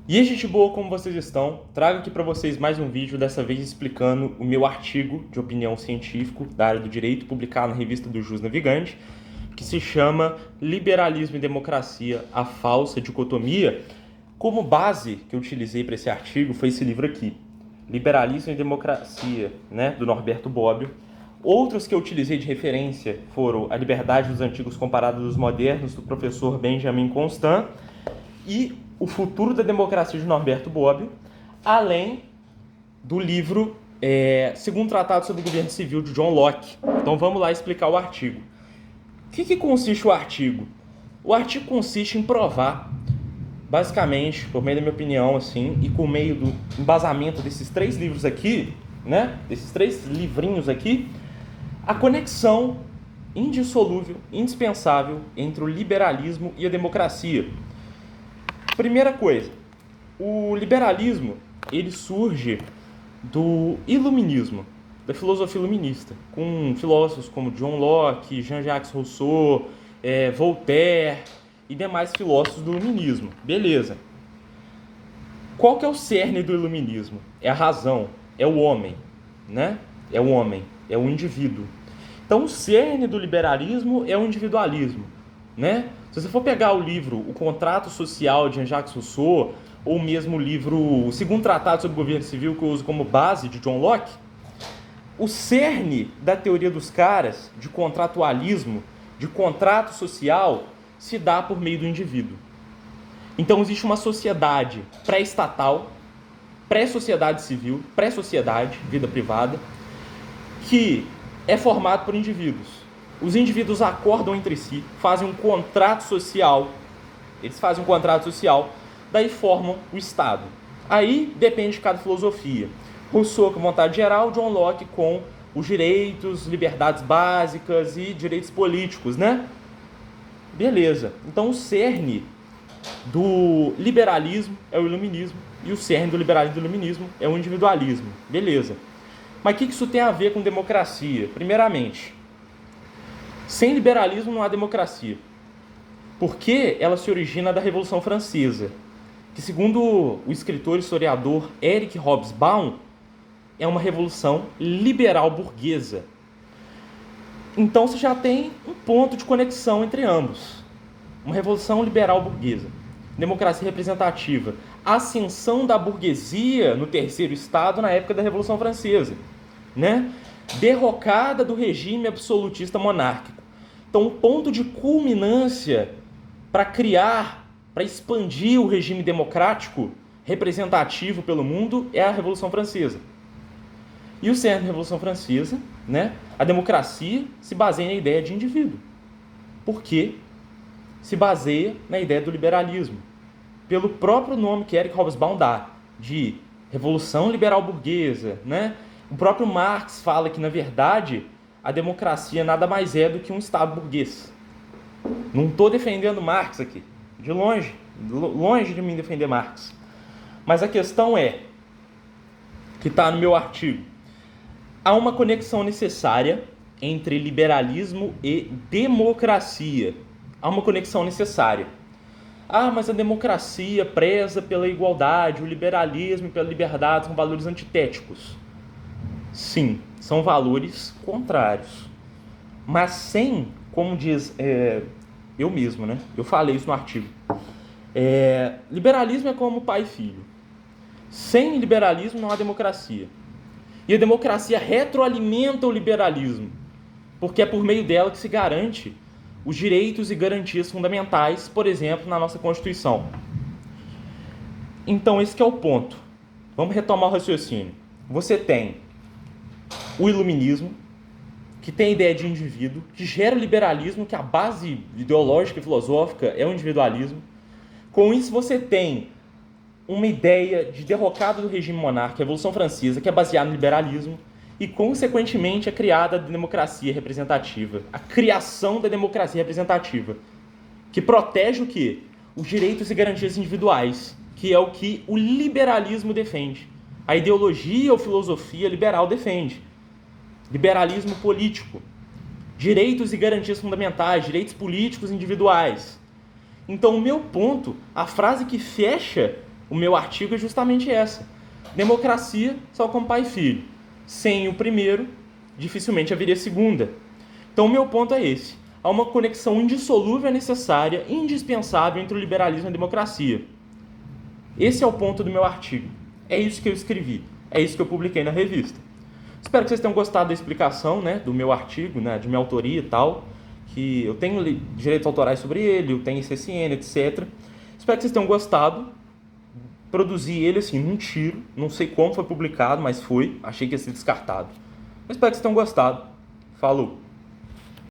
E aí, gente boa, como vocês estão? Trago aqui para vocês mais um vídeo, dessa vez explicando o meu artigo de opinião científico da área do direito, publicado na revista do Jus Navigante, que se chama Liberalismo e Democracia, a Falsa Dicotomia. Como base que eu utilizei para esse artigo foi esse livro aqui, Liberalismo e Democracia, né, do Norberto Bobbio. Outros que eu utilizei de referência foram A Liberdade dos Antigos Comparada dos Modernos, do professor Benjamin Constant, e O Futuro da Democracia, de Norberto Bobbio, além do livro Segundo Tratado sobre o Governo Civil, de John Locke. Então vamos lá explicar o artigo. O que consiste o artigo? O artigo consiste em provar, basicamente, por meio da minha opinião, assim, e por meio do embasamento desses três livros aqui, né, desses três livrinhos aqui, a conexão indissolúvel, indispensável entre o liberalismo e a democracia. Primeira coisa, o liberalismo, ele surge do iluminismo, da filosofia iluminista, com filósofos como John Locke, Jean-Jacques Rousseau, Voltaire e demais filósofos do iluminismo. Beleza. Qual que é o cerne do iluminismo? É a razão, é o homem, né? É o homem, é o indivíduo. Então, o cerne do liberalismo é o individualismo, né? Se você for pegar o livro O Contrato Social, de Jean-Jacques Rousseau, ou mesmo o livro O Segundo Tratado sobre o Governo Civil, que eu uso como base, de John Locke, o cerne da teoria dos caras, de contratualismo, de contrato social, se dá por meio do indivíduo. Então existe uma sociedade pré-estatal, pré-sociedade civil, pré-sociedade, vida privada, que é formado por indivíduos. Os indivíduos acordam entre si, fazem um contrato social, daí formam o Estado. Aí depende de cada filosofia. Rousseau com vontade geral, John Locke com os direitos, liberdades básicas e direitos políticos, né? Beleza. Então o cerne do liberalismo é o iluminismo e o cerne do liberalismo e do iluminismo é o individualismo. Beleza. Mas o que isso tem a ver com democracia? Primeiramente, sem liberalismo não há democracia, porque ela se origina da Revolução Francesa, que, segundo o escritor e historiador Eric Hobsbawm, é uma revolução liberal burguesa. Então você já tem um ponto de conexão entre ambos. Uma revolução liberal burguesa, democracia representativa, ascensão da burguesia no terceiro estado na época da Revolução Francesa, né? Derrocada do regime absolutista monárquico. Então, o ponto de culminância para criar, para expandir o regime democrático representativo pelo mundo é a Revolução Francesa. E o cerne da Revolução Francesa, né? A democracia se baseia na ideia de indivíduo. Por quê? Se baseia na ideia do liberalismo. Pelo próprio nome que Eric Hobsbawm dá, de Revolução Liberal Burguesa, né? O próprio Marx fala que, na verdade, a democracia nada mais é do que um Estado burguês. Não estou defendendo Marx aqui, de longe, longe de mim defender Marx. Mas a questão é, que está no meu artigo, há uma conexão necessária entre liberalismo e democracia. Há uma conexão necessária. Ah, mas a democracia preza pela igualdade, o liberalismo pela liberdade são valores antitéticos. Sim, são valores contrários. Mas sem, como diz eu mesmo, né? Eu falei isso no artigo. Liberalismo é como pai e filho. Sem liberalismo não há democracia. E a democracia retroalimenta o liberalismo, porque é por meio dela que se garante os direitos e garantias fundamentais, por exemplo, na nossa Constituição. Então, esse que é o ponto. Vamos retomar o raciocínio. Você tem o iluminismo, que tem a ideia de indivíduo, que gera o liberalismo, que a base ideológica e filosófica é o individualismo. Com isso, você tem uma ideia de derrocada do regime monárquico, a Revolução Francesa, que é baseada no liberalismo, e, consequentemente, é criada a democracia representativa, a criação da democracia representativa, que protege o quê? Os direitos e garantias individuais, que é o que o liberalismo defende. A ideologia ou filosofia liberal defende. Liberalismo político. Direitos e garantias fundamentais, direitos políticos individuais. Então, o meu ponto, a frase que fecha O meu artigo é justamente essa. Democracia só como pai e filho. Sem o primeiro, dificilmente haveria segunda. Então o meu ponto é esse. Há uma conexão indissolúvel, necessária, indispensável entre o liberalismo e a democracia. Esse é o ponto do meu artigo. É isso que eu escrevi. É isso que eu publiquei na revista. Espero que vocês tenham gostado da explicação, né, do meu artigo, né, de minha autoria e tal, que eu tenho direitos autorais sobre ele, eu tenho CCN, etc. Espero que vocês tenham gostado. Produzi ele assim, num tiro. Não sei como foi publicado, mas foi. Achei que ia ser descartado. Mas espero que vocês tenham gostado. Falou!